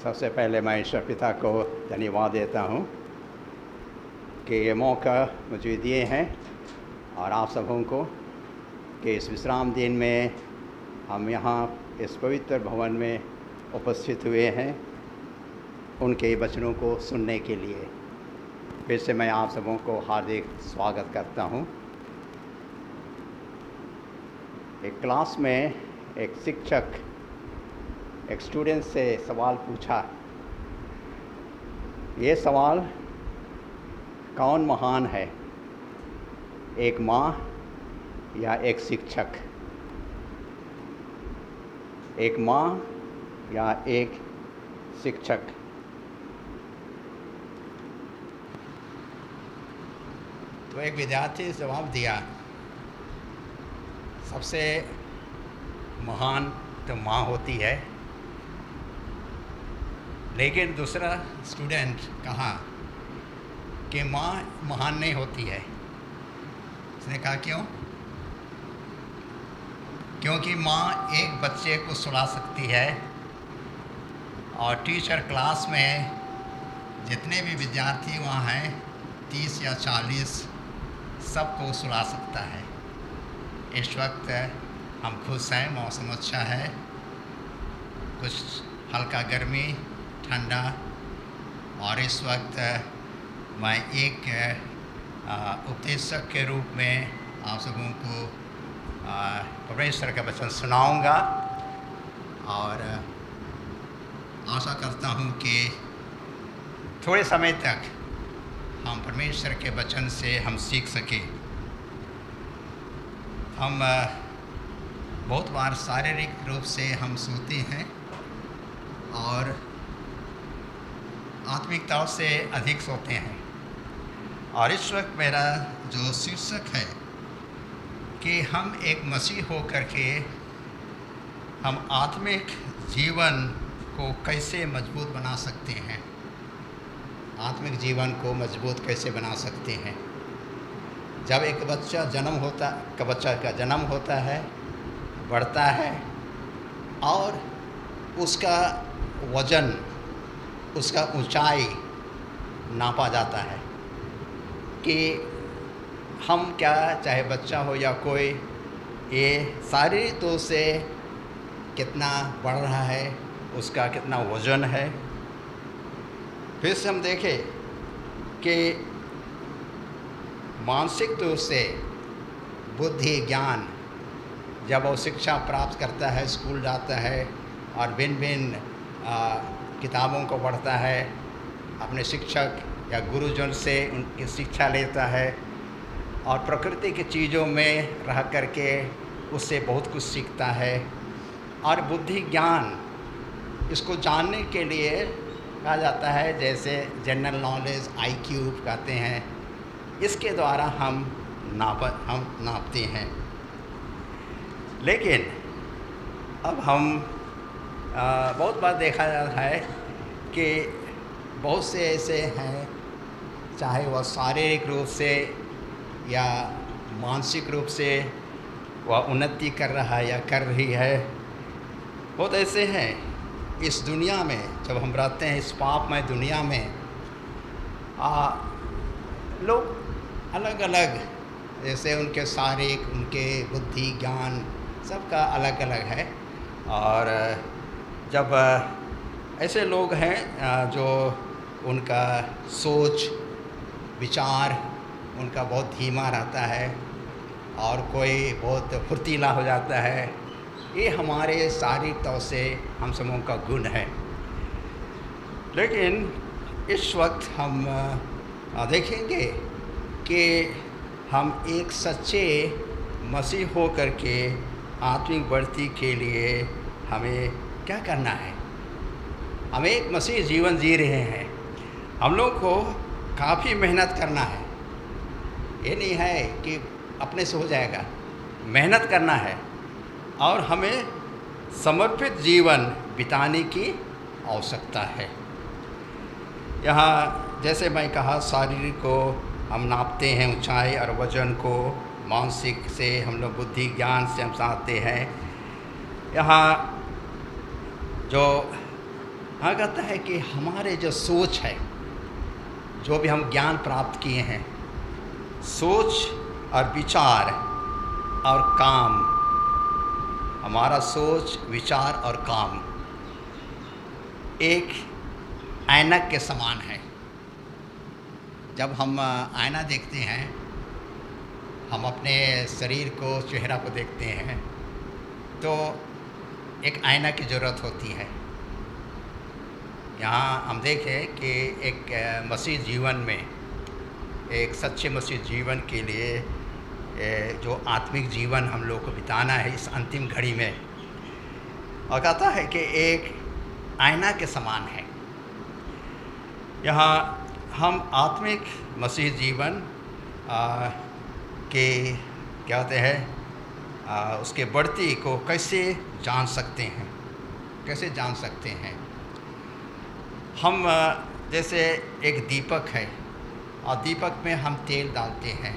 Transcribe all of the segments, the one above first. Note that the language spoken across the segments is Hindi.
सबसे पहले मैं ईश्वर पिता को धन्यवाद देता हूँ कि ये मौका मुझे दिए हैं और आप सबों को कि इस विश्राम दिन में हम यहाँ इस पवित्र भवन में उपस्थित हुए हैं उनके वचनों को सुनने के लिए। फिर से मैं आप सबों को हार्दिक स्वागत करता हूँ। एक क्लास में एक शिक्षक एक स्टूडेंट से सवाल पूछा। ये सवाल कौन महान है, एक माँ या एक शिक्षक? एक माँ या एक शिक्षक? तो एक विद्यार्थी जवाब दिया, सबसे महान तो माँ होती है। लेकिन दूसरा स्टूडेंट कहा कि माँ महान नहीं होती है। उसने कहा क्यों? क्योंकि माँ एक बच्चे को सुला सकती है और टीचर क्लास में जितने भी विद्यार्थी वहाँ हैं 30 या 40 सबको सुला सकता है। इस वक्त हम खुश हैं, मौसम अच्छा है, कुछ हल्का गर्मी ठंडा, और इस वक्त मैं एक उपदेशक के रूप में आप सबों को परमेश्वर का वचन सुनाऊंगा और आशा करता हूं कि थोड़े समय तक हम परमेश्वर के वचन से हम सीख सकें। हम बहुत बार शारीरिक रूप से हम सोते हैं और आत्मिक तौर से अधिक सोते हैं। और इस वक्त मेरा जो शीर्षक है कि हम एक मसीह हो करके हम आत्मिक जीवन को कैसे मजबूत बना सकते हैं, आत्मिक जीवन को मजबूत कैसे बना सकते हैं। जब एक बच्चा का जन्म होता है, बढ़ता है और उसका वजन, उसका ऊंचाई नापा जाता है कि हम क्या, चाहे बच्चा हो या कोई, ये शारीरिक तौर से कितना बढ़ रहा है, उसका कितना वजन है। फिर से हम देखें कि मानसिक तौर से बुद्धि ज्ञान, जब वो शिक्षा प्राप्त करता है, स्कूल जाता है और भिन्न भिन्न किताबों को पढ़ता है, अपने शिक्षक या गुरुजन से उनकी शिक्षा लेता है और प्रकृति की चीज़ों में रह करके उससे बहुत कुछ सीखता है। और बुद्धि ज्ञान, इसको जानने के लिए कहा जाता है, जैसे जनरल नॉलेज IQ कहते हैं, इसके द्वारा हम नापते हैं। लेकिन अब हम बहुत बार देखा जाता है कि बहुत से ऐसे हैं, चाहे वह शारीरिक रूप से या मानसिक रूप से वह उन्नति कर रहा है या कर रही है। बहुत ऐसे हैं इस दुनिया में, जब हम रहते हैं इस पापमय दुनिया में, लोग अलग अलग, जैसे उनके शारीरिक, उनके बुद्धि ज्ञान सबका अलग अलग है। और जब ऐसे लोग हैं जो उनका सोच विचार उनका बहुत धीमा रहता है और कोई बहुत फुर्तीला हो जाता है, ये हमारे शारीरिक तौर से हम सबों का गुण है। लेकिन इस वक्त हम देखेंगे कि हम एक सच्चे मसीह हो करके आत्मिक बढ़ती के लिए हमें क्या करना है। हम एक मसीह जीवन जी रहे हैं, हम लोग को काफ़ी मेहनत करना है। ये नहीं है कि अपने से हो जाएगा, मेहनत करना है और हमें समर्पित जीवन बिताने की आवश्यकता है। यहाँ जैसे मैं कहा, शारीरिक को हम नापते हैं ऊंचाई और वजन को, मानसिक से हम लोग बुद्धि ज्ञान से हम साधते हैं। यहाँ जो हाँ, कहता है कि हमारे जो सोच है, जो भी हम ज्ञान प्राप्त किए हैं, सोच और विचार और काम, हमारा सोच, विचार और काम एक ऐनक के समान है। जब हम आईना देखते हैं, हम अपने शरीर को, चेहरा को देखते हैं, तो एक आईना की ज़रूरत होती है। यहाँ हम देखें कि एक मसीह जीवन में, एक सच्चे मसीह जीवन के लिए जो आत्मिक जीवन हम लोग को बिताना है इस अंतिम घड़ी में, और कहता है कि एक आईना के समान है। यहाँ हम आत्मिक मसीह जीवन के क्या कहते हैं, उसके बढ़ती को कैसे जान सकते हैं, कैसे जान सकते हैं। हम जैसे एक दीपक है, और दीपक में हम तेल डालते हैं,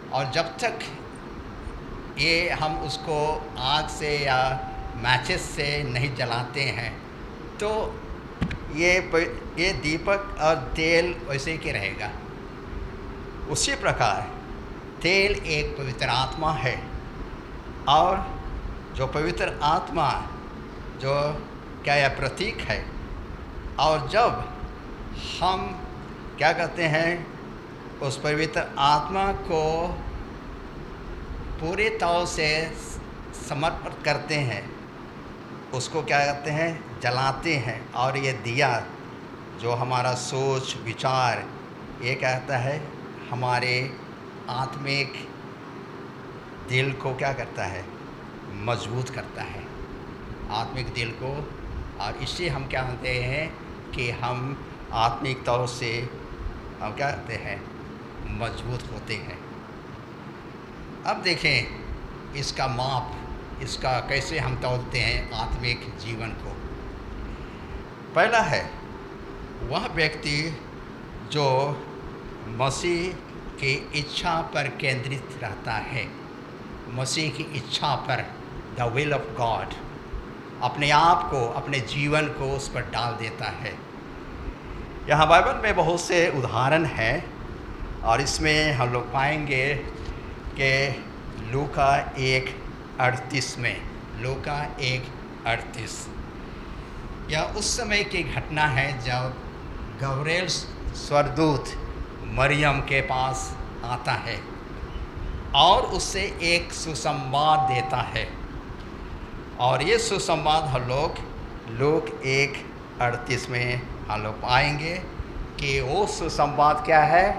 और जब तक ये हम उसको आग से या मैचेस से नहीं जलाते हैं, तो ये दीपक और तेल वैसे के रहेगा। उसी प्रकार तेल एक पवित्र आत्मा है, और जो पवित्र आत्मा जो क्या यह प्रतीक है, और जब हम क्या कहते हैं, उस पवित्र आत्मा को पूरे तौर से समर्पित करते हैं, उसको क्या कहते हैं, जलाते हैं, और ये दिया जो हमारा सोच, विचार, ये कहता है हमारे आत्मिक दिल को क्या करता है, मजबूत करता है, आत्मिक दिल को। और इससे हम क्या कहते हैं कि हम आत्मिक तौर से हम क्या कहते हैं, मजबूत होते हैं। अब देखें इसका माप, इसका कैसे हम तौलते हैं आत्मिक जीवन को। पहला है वह व्यक्ति जो मसीह की इच्छा पर केंद्रित रहता है, मसीह की इच्छा पर, द विल ऑफ गॉड, अपने आप को, अपने जीवन को उस पर डाल देता है। यहाँ बाइबल में बहुत से उदाहरण हैं, और इसमें हम लोग पाएंगे कि लूका 1:38 में, लूका 1:38, यह उस समय की घटना है जब गब्रिएल स्वर्गदूत मरियम के पास आता है और उससे एक सुसंवाद देता है। और ये सुसंवाद हम लोग लूक 1:38 में हम लोग पाएंगे कि वो सुसंवाद क्या है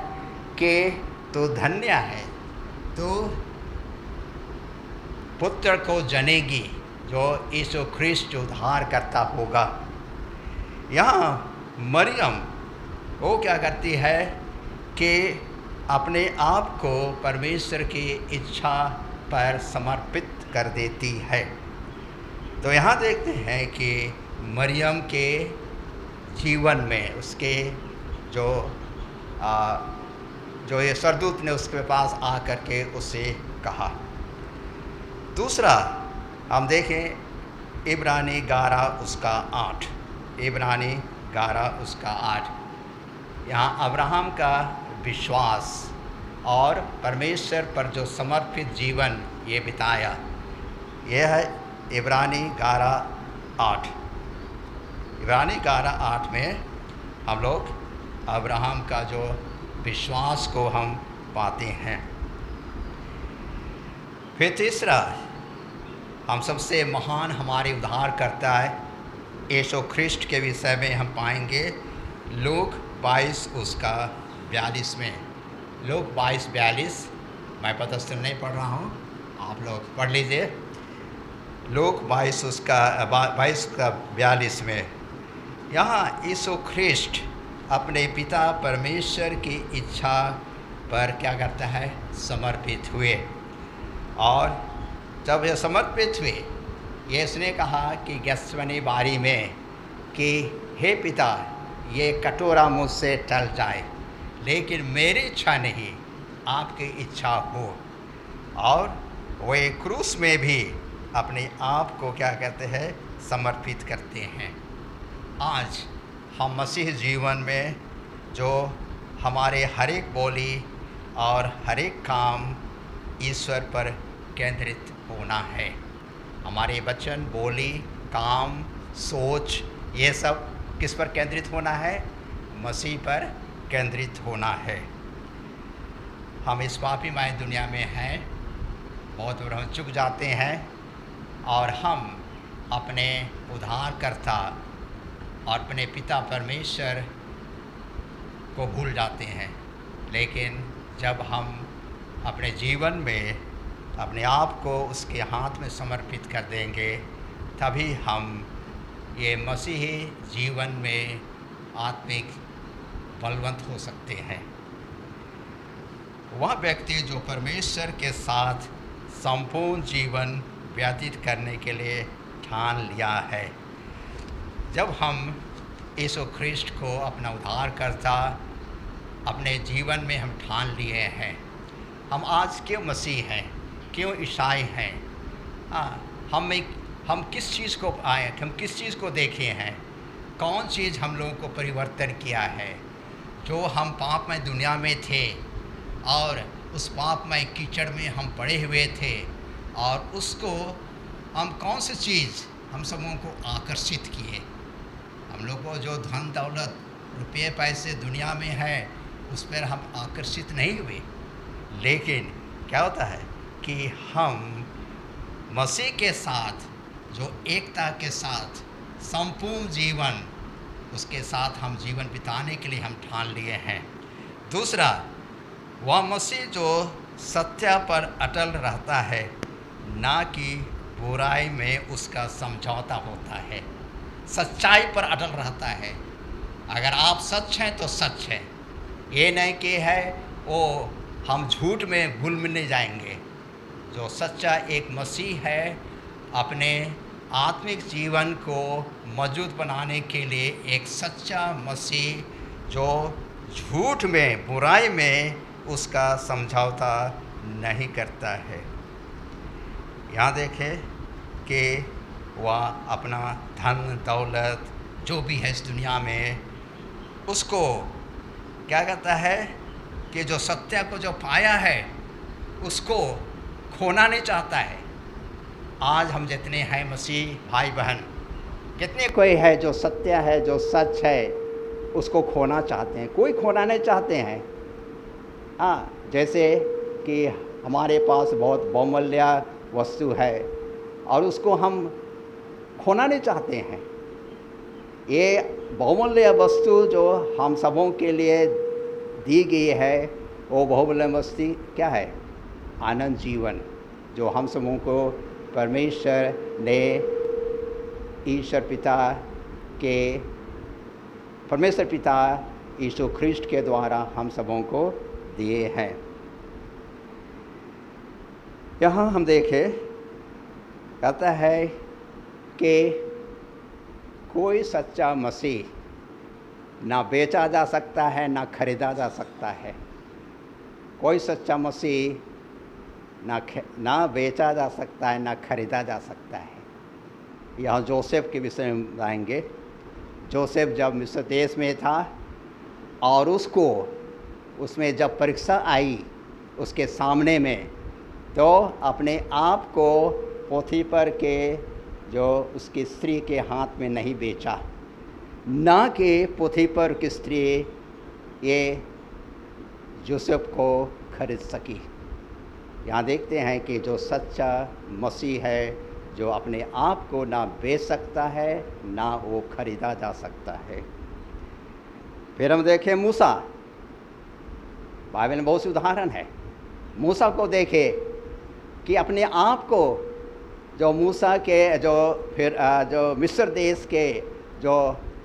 कि तू धन्य है, तो पुत्र को जनेगी जो यीशु ख्रीस्त उद्धार करता होगा। यहाँ मरियम वो क्या करती है कि अपने आप को परमेश्वर की इच्छा पर समर्पित कर देती है। तो यहाँ देखते हैं कि मरियम के जीवन में उसके जो ये स्वर्गदूत ने उसके पास आकर के उससे कहा। दूसरा हम देखें इब्रानी 11:8, इब्रानी 11:8, यहाँ अब्राहम का विश्वास और परमेश्वर पर जो समर्पित जीवन ये बिताया, यह है इब्रानी 11:8। इब्रानी 11:8 में हम लोग अब्राहम का जो विश्वास को हम पाते हैं। फिर तीसरा हम सबसे महान हमारे उद्धार करता है यीशु ख्रीस्त के विषय में हम पाएंगे लूक 22:42 में। लूक 22:42, मैं पता से नहीं पढ़ रहा हूँ, आप लोग पढ़ लीजिए। लूक 22:42 में यहाँ यीशु ख्रीस्त अपने पिता परमेश्वर की इच्छा पर क्या करता है, समर्पित हुए। और जब ये समर्पित हुए, यीशु ने कहा कि गेत्सेमनी बारी में कि हे पिता, ये कटोरा मुझसे टल जाए, लेकिन मेरी इच्छा नहीं, आपकी इच्छा हो। और वे क्रूस में भी अपने आप को क्या कहते हैं, समर्पित करते हैं। आज हम मसीह जीवन में जो हमारे हर एक बोली और हर एक काम ईश्वर पर केंद्रित होना है। हमारे वचन, बोली, काम, सोच, ये सब किस पर केंद्रित होना है? मसीह पर केंद्रित होना है। हम इस पापीमय दुनिया में हैं, बहुत बार हम चूक जाते हैं और हम अपने उद्धारकर्ता और अपने पिता परमेश्वर को भूल जाते हैं। लेकिन जब हम अपने जीवन में अपने आप को उसके हाथ में समर्पित कर देंगे, तभी हम ये मसीही जीवन में आत्मिक बलवंत हो सकते हैं। वह व्यक्ति जो परमेश्वर के साथ संपूर्ण जीवन व्यतीत करने के लिए ठान लिया है। जब हम यीशु ख्रिस्ट को अपना उद्धारकर्ता अपने जीवन में हम ठान लिए हैं, हम आज क्यों मसीह हैं, क्यों ईसाई हैं? हम किस चीज़ को आए, हम किस चीज़ को देखे हैं? कौन चीज़ हम लोगों को परिवर्तन किया है? जो हम पापमय दुनिया में थे और उस पापमय कीचड़ में हम पड़े हुए थे, और उसको हम कौन सी चीज़ हम सबों को आकर्षित किए? हम लोग को जो धन दौलत रुपये पैसे दुनिया में है, उस पर हम आकर्षित नहीं हुए। लेकिन क्या होता है कि हम मसीह के साथ जो एकता के साथ संपूर्ण जीवन उसके साथ हम जीवन बिताने के लिए हम ठान लिए हैं। दूसरा, वह मसीह जो सत्य पर अटल रहता है, ना कि बुराई में उसका समझौता होता है। सच्चाई पर अटल रहता है। अगर आप सच हैं तो सच है, ये नहीं कि है वो हम झूठ में घुल मिल जाएंगे। जो सच्चा एक मसीह है, अपने आत्मिक जीवन को मजबूत बनाने के लिए एक सच्चा मसीह जो झूठ में बुराई में उसका समझौता नहीं करता है। यहाँ देखें कि वह अपना धन दौलत जो भी है इस दुनिया में, उसको क्या कहता है कि जो सत्य को जो पाया है उसको खोना नहीं चाहता है। आज हम जितने हैं मसीह भाई बहन, कितने कोई है जो सत्य है, जो सच है, उसको खोना चाहते हैं। कोई खोना नहीं चाहते हैं। जैसे कि हमारे पास बहुत बहुमूल्य वस्तु है और उसको हम खोना नहीं चाहते हैं। ये बहुमूल्य वस्तु जो हम सबों के लिए दी गई है, वो बहुमूल्य वस्तु क्या है? आनंद जीवन, जो हम सबों को परमेश्वर ने ईश्वर पिता यीशु ख्रिस्ट के द्वारा हम सबों को दिए हैं। यहाँ हम देखें, कहता है कि कोई सच्चा मसीह ना बेचा जा सकता है, ना खरीदा जा सकता है। कोई सच्चा मसीह ना बेचा जा सकता है, ना खरीदा जा सकता है। यहाँ जोसेफ के विषय में बताएंगे। जोसेफ जब मिस्र देश में था और उसमें जब परीक्षा आई उसके सामने में, तो अपने आप को पोतीफर के जो उसकी स्त्री के हाथ में नहीं बेचा, ना कि पोतीफर की स्त्री ये जोसेफ को खरीद सकी। यहाँ देखते हैं कि जो सच्चा मसीह है, जो अपने आप को ना बेच सकता है, ना वो खरीदा जा सकता है। फिर हम देखें मूसा, बाइबल में बहुत से उदाहरण है। मूसा को देखे कि अपने आप को जो मूसा के जो मिस्र देश के जो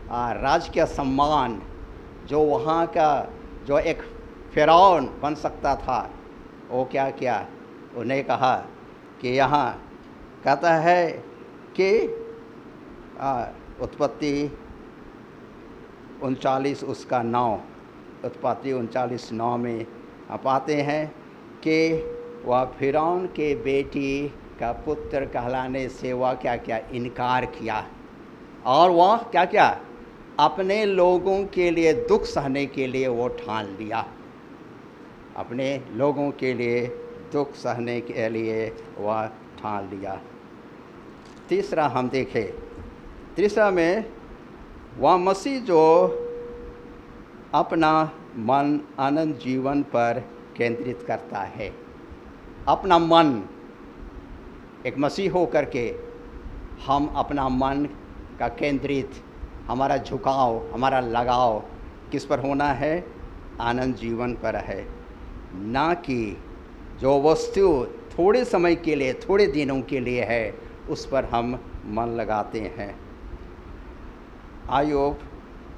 राजकीय सम्मान, जो वहाँ का जो एक फ़िरौन बन सकता था, वो क्या किया? उन्हें कहा कि यहाँ कहता है कि उत्पत्ति 39 उसका 9, उत्पत्ति 39:9 में आप पाते हैं कि वह फ़िरौन के बेटी का पुत्र कहलाने से वह क्या इनकार किया, और वह क्या अपने लोगों के लिए दुख सहने के लिए वो ठान लिया। अपने लोगों के लिए दुख सहने के लिए वह ठान लिया। तीसरा हम देखें, तीसरा में वह मसीह जो अपना मन अनंत जीवन पर केंद्रित करता है। अपना मन, एक मसीह हो करके हम अपना मन का केंद्रित, हमारा झुकाव, हमारा लगाव किस पर होना है? आनंद जीवन पर है, ना कि जो वस्तु थोड़े समय के लिए, थोड़े दिनों के लिए है, उस पर हम मन लगाते हैं। आयोग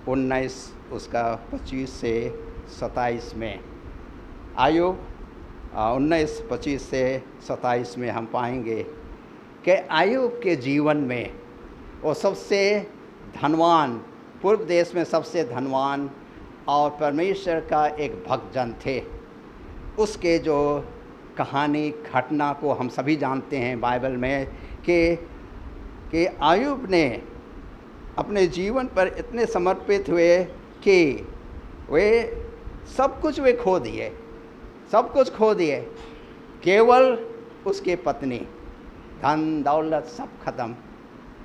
19 उसका 25 से 27 में, आयोग 19, 25 से 27 में हम पाएंगे कि आयोग के जीवन में वो सबसे धनवान, पूर्व देश में सबसे धनवान और परमेश्वर का एक भक्त जन थे। उसके जो कहानी, घटना को हम सभी जानते हैं बाइबल में कि आयूब ने अपने जीवन पर इतने समर्पित हुए कि वे सब कुछ वे खो दिए, सब कुछ खो दिए। केवल उसके पत्नी, धन दौलत सब खत्म,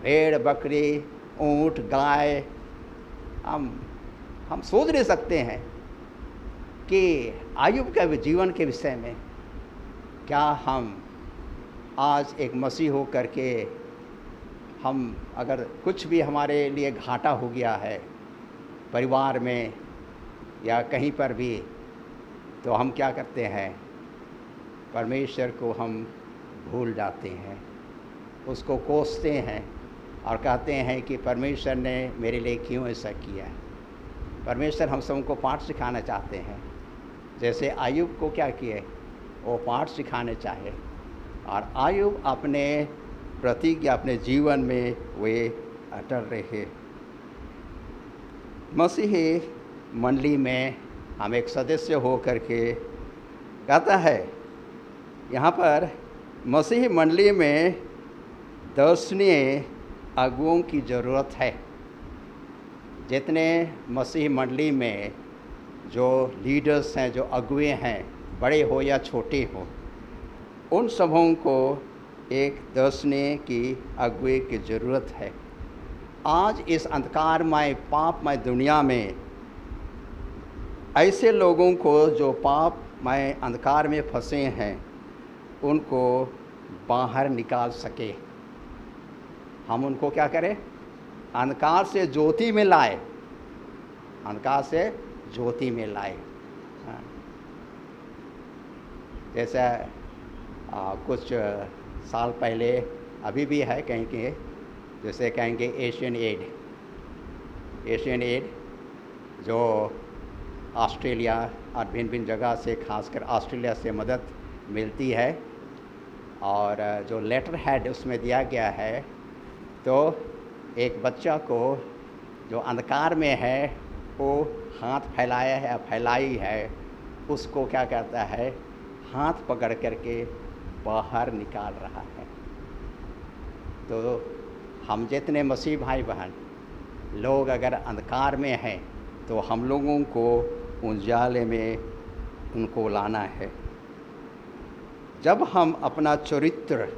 भेड़ बकरी, ऊँट, गाय। हम सोच नहीं सकते हैं कि आयूब के जीवन के विषय में क्या हम आज एक मसीह हो करके हम अगर कुछ भी हमारे लिए घाटा हो गया है परिवार में या कहीं पर भी, तो हम क्या करते हैं? परमेश्वर को हम भूल जाते हैं, उसको कोसते हैं और कहते हैं कि परमेश्वर ने मेरे लिए क्यों ऐसा किया। परमेश्वर हम सबको पाठ सिखाना चाहते हैं, जैसे आयूब को क्या किए, वो पाठ सिखाने चाहे। और आयूब अपने प्रतिज्ञा, अपने जीवन में वे अटल रहे। मसीही मंडली में हम एक सदस्य हो करके कहता है, यहाँ पर मसीही मंडली में दर्शनीय अगुओं की ज़रूरत है। जितने मसीही मंडली में जो लीडर्स हैं, जो अगुए हैं, बड़े हो या छोटे हो, उन सबों को एक दर्शनीय की अगुए की ज़रूरत है। आज इस अंधकारमय, पापमय दुनिया में ऐसे लोगों को जो पापमय अंधकार में फंसे हैं, उनको बाहर निकाल सके, हम उनको क्या करें? अंधकार से ज्योति में लाए, अंधकार से ज्योति में लाए। जैसा कुछ साल पहले, अभी भी है कहेंगे, जैसे कहेंगे एशियन एड जो ऑस्ट्रेलिया और भिन्न भिन्न जगह से, खासकर ऑस्ट्रेलिया से मदद मिलती है। और जो लेटर हेड उसमें दिया गया है, तो एक बच्चा को जो अंधकार में है, वो हाथ फैलाया है, फैलाई है, उसको क्या कहता है? हाथ पकड़ करके बाहर निकाल रहा है। तो हम जितने मसीह भाई बहन लोग अगर अंधकार में हैं, तो हम लोगों को उजाले में उनको लाना है। जब हम अपना चरित्र,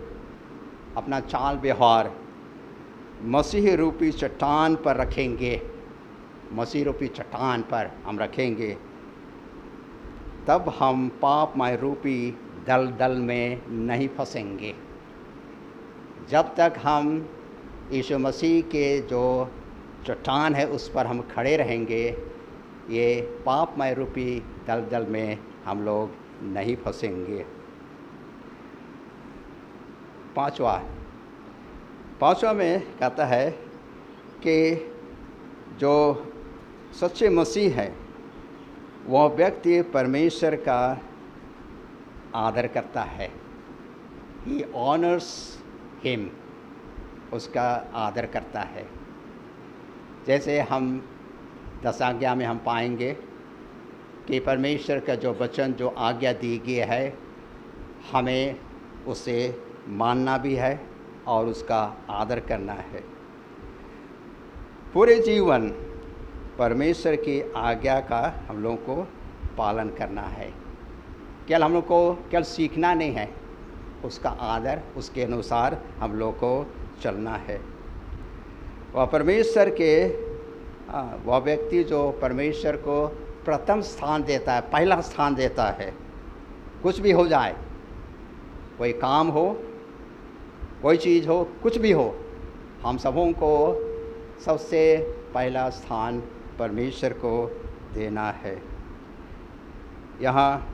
अपना चाल व्यवहार मसीह रूपी चट्टान पर रखेंगे, मसीह रूपी चट्टान पर हम रखेंगे, तब हम पापमय रूपी दलदल में नहीं फंसेंगे। जब तक हम यीशु मसीह के जो चट्टान है उस पर हम खड़े रहेंगे, ये पापमय रूपी दलदल में हम लोग नहीं फंसेंगे। पांचवा में कहता है कि जो सच्चे मसीह है, वह व्यक्ति परमेश्वर का आदर करता है। ही ऑनर्स हिम, उसका आदर करता है। जैसे हम 10 आज्ञा में हम पाएंगे कि परमेश्वर का जो वचन, जो आज्ञा दी गई है, हमें उसे मानना भी है और उसका आदर करना है। पूरे जीवन परमेश्वर की आज्ञा का हम लोग को पालन करना है। केवल हम लोग को केवल सीखना नहीं है, उसका आदर, उसके अनुसार हम लोग को चलना है। वह परमेश्वर के वह व्यक्ति जो परमेश्वर को प्रथम स्थान देता है, पहला स्थान देता है। कुछ भी हो जाए, कोई काम हो, कोई चीज़ हो, कुछ भी हो, हम सबों को सबसे पहला स्थान परमेश्वर को देना है। यहाँ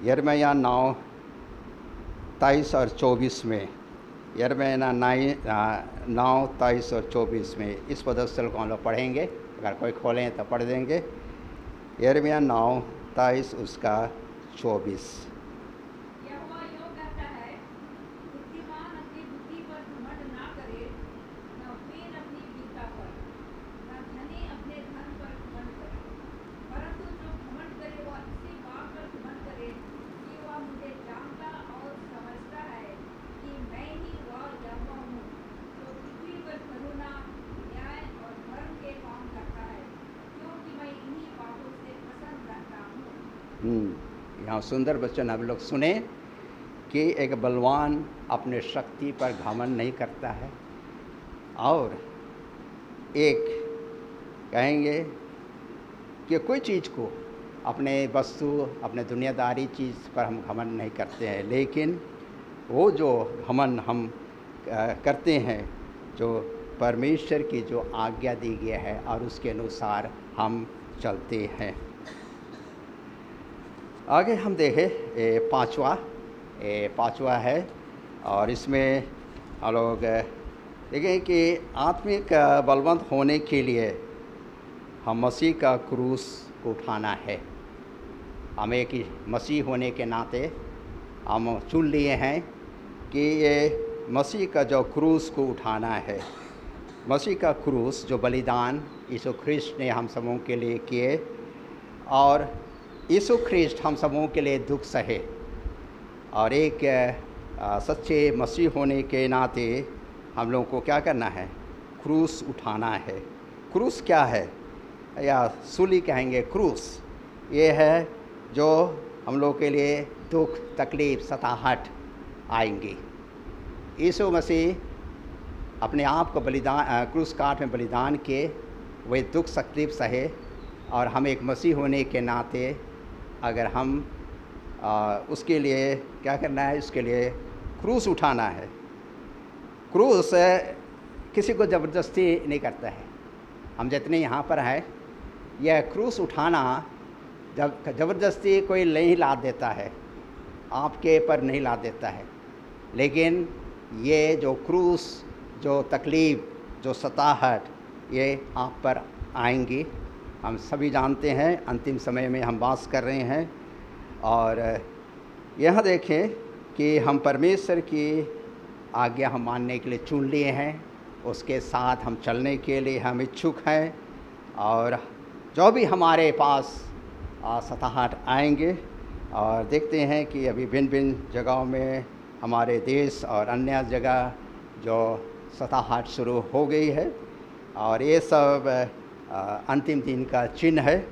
यिर्मयाह 9:23 और 24 में, यिर्मयाह 9:23 और 24 में इस पदस्थल को हम लोग पढ़ेंगे। अगर कोई खोलें तो पढ़ देंगे। यिर्मयाह 9:23 उसका 24। यहोवा यूँ कहता है, बुद्धिमान अपनी बुद्धि पर घमंड ना करे, न वीर अपनी वीरता पर, न धनी अपने धन पर घमंड करे, परंतु जो घमंड करे वह इसी बात पर घमंड करे कि वह मुझे जानता और समझता है कि मैं ही वह यहोवा हूँ, जो पृथ्वी पर करुणा, न्याय और धर्म के काम करता है, क्योंकि मैं इन्हीं बातों से पसंद रहता हूँ। यहाँ सुंदर वचन हम लोग सुने कि एक बलवान अपने शक्ति पर घमंड नहीं करता है, और एक कहेंगे कि कोई चीज़ को, अपने वस्तु, अपने दुनियादारी चीज़ पर हम घमंड नहीं करते हैं, लेकिन वो जो घमंड हम करते हैं, जो परमेश्वर की जो आज्ञा दी गई है और उसके अनुसार हम चलते हैं। आगे हम देखें पांचवा है, और इसमें हम लोग देखें कि आत्मिक बलवंत होने के लिए हम मसीह का क्रूस को उठाना है। हम एक मसीह होने के नाते हम चुन लिए हैं कि ये मसीह का जो क्रूस को उठाना है। मसीह का क्रूस जो बलिदान यीशु ख्रिस्ट ने हम सबों के लिए किए, और यीशु ख्रिस्ट हम सबों के लिए दुख सहे, और एक सच्चे मसीह होने के नाते हम लोगों को क्या करना है? क्रूस उठाना है। क्रूस क्या है, या सूली कहेंगे क्रूस, ये है जो हम लोग के लिए दुख, तकलीफ़, सताहट आएंगी। यीशु मसीह अपने आप को बलिदान, क्रूस काट में बलिदान किए, वे दुख तकलीफ सहे, और हम एक मसीह होने के नाते अगर हम उसके लिए क्या करना है? उसके लिए क्रूस उठाना है। क्रूस किसी को ज़बरदस्ती नहीं करता है। हम जितने यहाँ पर हैं, यह क्रूस उठाना जब ज़बरदस्ती कोई नहीं ला देता है, आपके पर नहीं ला देता है, लेकिन ये जो क्रूस, जो तकलीफ़, जो सताहट, ये आप पर आएंगी। हम सभी जानते हैं अंतिम समय में हम वास कर रहे हैं, और यह देखें कि हम परमेश्वर की आज्ञा हम मानने के लिए चुन लिए हैं, उसके साथ हम चलने के लिए हम इच्छुक हैं, और जो भी हमारे पास सताहट आएंगे, और देखते हैं कि अभी भिन्न भिन्न जगहों में हमारे देश और अन्य जगह जो सताहट शुरू हो गई है, और ये सब अंतिम दिन का चिन्ह है।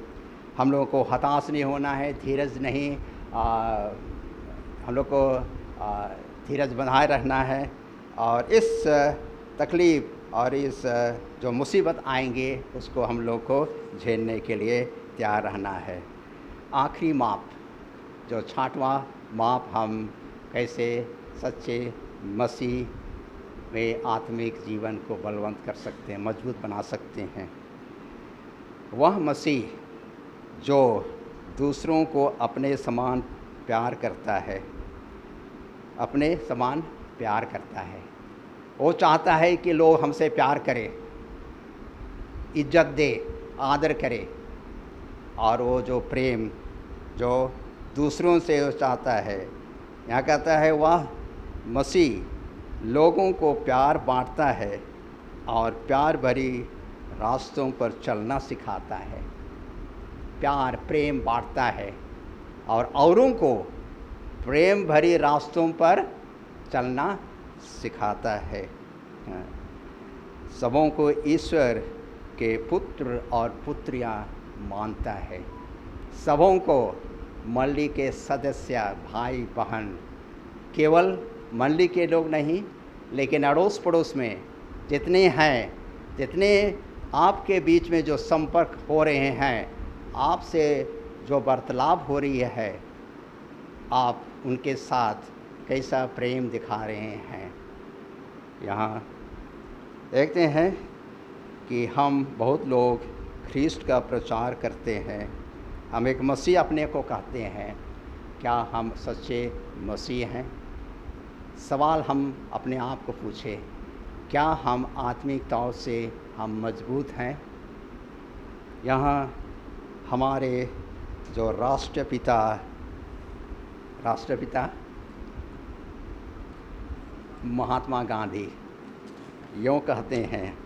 हम लोगों को हताश नहीं होना है, धीरज नहीं, हम लोग को धीरज बनाए रहना है, और इस तकलीफ़ और इस जो मुसीबत आएंगे उसको हम लोग को झेलने के लिए तैयार रहना है। आखिरी माप, जो 6वां माप, हम कैसे सच्चे मसीह में आत्मिक जीवन को बलवंत कर सकते हैं, मजबूत बना सकते हैं। वह मसीह जो दूसरों को अपने समान प्यार करता है, अपने समान प्यार करता है। वो चाहता है कि लोग हमसे प्यार करें, इज्जत दे, आदर करे, और वो जो प्रेम जो दूसरों से वो चाहता है, यहाँ कहता है वह मसीह लोगों को प्यार बांटता है और प्यार भरी रास्तों पर चलना सिखाता है। प्यार, प्रेम बांटता है और औरों को प्रेम भरी रास्तों पर चलना सिखाता है। सबों को ईश्वर के पुत्र और पुत्रियां मानता है। सबों को मंडली के सदस्य भाई बहन, केवल मंडली के लोग नहीं लेकिन अड़ोस पड़ोस में जितने हैं, जितने आपके बीच में जो संपर्क हो रहे हैं, आपसे जो वार्तालाप हो रही है, आप उनके साथ कैसा प्रेम दिखा रहे हैं। यहाँ देखते हैं कि हम बहुत लोग ख्रीस्ट का प्रचार करते हैं, हम एक मसीह अपने को कहते हैं। क्या हम सच्चे मसीह हैं? सवाल हम अपने आप को पूछें, क्या हम आत्मिक तौर से हम मजबूत हैं? यहाँ हमारे जो राष्ट्रपिता महात्मा गांधी यूँ कहते हैं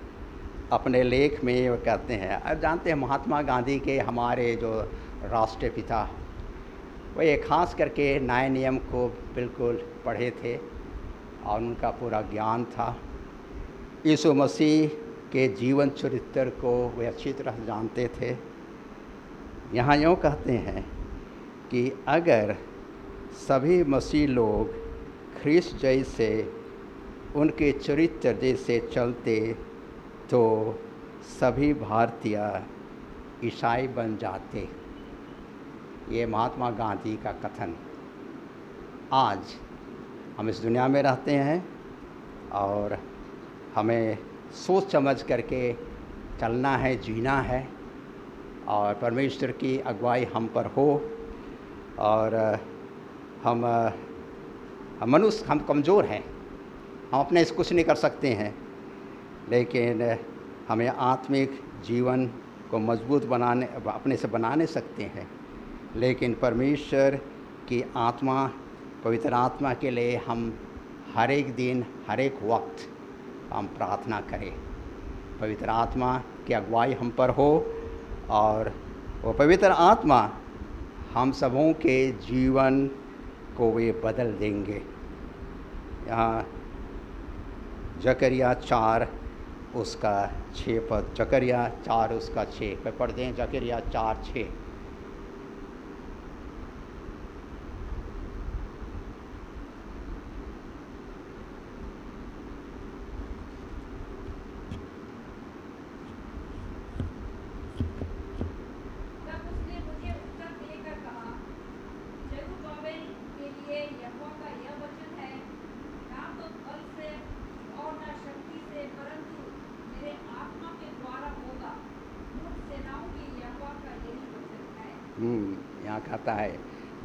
अपने लेख में, वो कहते हैं, अब जानते हैं महात्मा गांधी के हमारे जो राष्ट्रपिता, वो ये खास करके नए नियम को बिल्कुल पढ़े थे और उनका पूरा ज्ञान था। यीशु मसीह के जीवन चरित्र को वे अच्छी तरह जानते थे। यहाँ यूँ कहते हैं कि अगर सभी मसीह लोग ख्रीस्त जैसे उनके चरित्र जैसे चलते तो सभी भारतीय ईसाई बन जाते। ये महात्मा गांधी का कथन। आज हम इस दुनिया में रहते हैं और हमें सोच समझ करके चलना है, जीना है, और परमेश्वर की अगुवाई हम पर हो। और हम मनुष्य, हम कमज़ोर हैं, हम अपने से कुछ नहीं कर सकते हैं, लेकिन हमें आत्मिक जीवन को मजबूत बनाने, अपने से बना नहीं सकते हैं। लेकिन परमेश्वर की आत्मा, पवित्र आत्मा के लिए हम हर एक दिन, हर एक वक्त हम प्रार्थना करें, पवित्र आत्मा की अगुवाई हम पर हो और वो पवित्र आत्मा हम सबों के जीवन को वे बदल देंगे। यहाँ जकरिया 4 उसका 6 पद, जकरिया 4 उसका 6 पे पढ़ दें। जकरिया 4:6। तब उसने मुझे उत्तर देकर कहा, जरुब्बाबेल के लिए यहोवा का यह वचन है, ना तो बल से और न शक्ति से, परंतु मेरे आत्मा के द्वारा होगा। मुझ सेनाओं की यहोवा का यही वचन है। यहाँ कहता है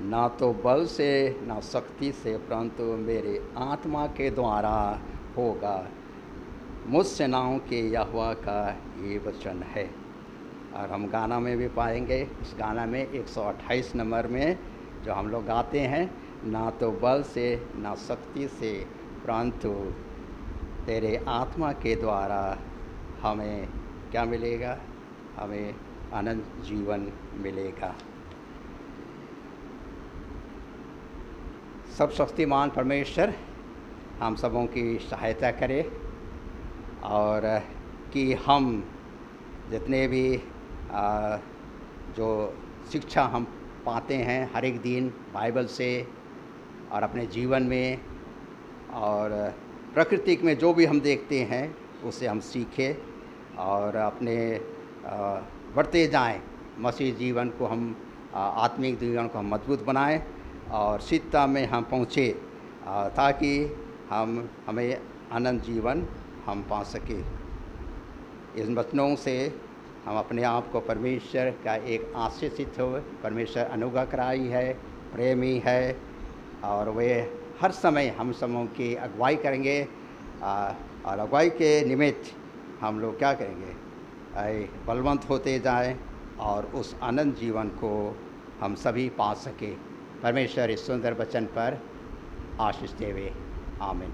ना तो बल से ना शक्ति से, परंतु मेरे आत्मा के द्वारा होगा। मुझ सेनाओं के यहोवा का ये वचन है। और हम गाना में भी पाएंगे, उस गाना में 128 नंबर में जो हम लोग गाते हैं, ना तो बल से ना शक्ति से, परंतु तेरे आत्मा के द्वारा हमें क्या मिलेगा? हमें अनंत जीवन मिलेगा। सब शक्तिमान परमेश्वर हम सबों की सहायता करे और कि हम जितने भी जो शिक्षा हम पाते हैं हर एक दिन बाइबल से और अपने जीवन में और प्रकृति में जो भी हम देखते हैं उससे हम सीखें और अपने बढ़ते जाएं। मसीह जीवन को हम आत्मिक जीवन को हम मजबूत बनाएं और सिद्धता में हम पहुँचे ताकि हमें अनंत जीवन हम पा सकें। इन वचनों से हम अपने आप को परमेश्वर का एक आशीषित हो। परमेश्वर अनुग्रहकारी है, प्रेमी है और वे हर समय हम सबों की अगुवाई करेंगे और अगुवाई के निमित्त हम लोग क्या करेंगे? बलवंत होते जाएं और उस अनंत जीवन को हम सभी पा सके। परमेश्वर इस सुंदर वचन पर आशीष देवे। आमीन।